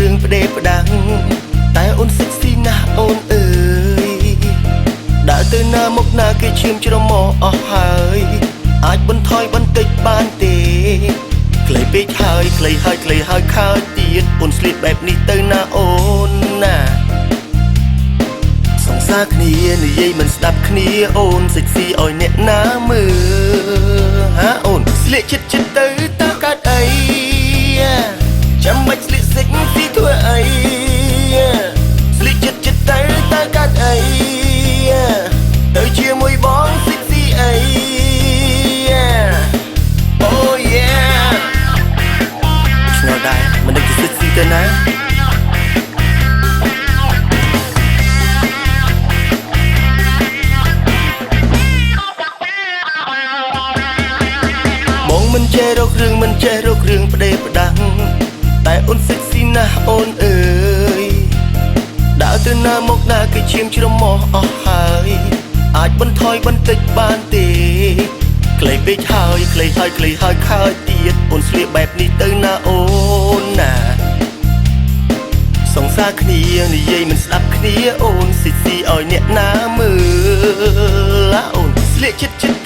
រឿងផ្ដេផ្ដាំងតែអូនសិចស៊ីណាស់អូនអើយដើរទៅណាមកណាគេឈាមច្រមុះអស់ហើយអាចបន្ថយបន្តិចបានទេខ្លីពេកហើយខ្លីហើយខ្លីហើយខើទៀតអូនស្លៀកបែបនេះទៅណាអូនណាសង្សារគ្នានិយាយមិនស្ដាប់គ្នាអូនសិចស៊ីឲ្យអ្នកណាមើលហាអូនស្លៀកចិត្តទៅតើកើតអីចាំមិនស្លៀកសិចស៊ីធ្វើអីស្លៀកចិត្តទៅតើកើតអីទៅជាមួយបងសិចស៊ីអីអូយេឆ្ងល់ដែរមិនដឹងទៅសិចស៊ីទៅណាមិនចេះរករឿងមិនចេះរករឿងផ្ដេផ្ដាំងតែអូនសិចស៊ីណាស់អូនអើយដើរទៅណាមកណាគេឈាមច្រមុះអស់ហើយអាចបន្ថយបន្តិចបានទេខ្លីពេកហើយខ្លីហើយខ្លីហើយខើទៀតអូនស្លៀកបែបនេះទៅណាអូនណាសង្សារគ្នានិយាយមិនស្ដាប់គ្នាអូនសិចស៊ីឲ្យអ្នកណាមើលអូនស្លៀកចិត្ត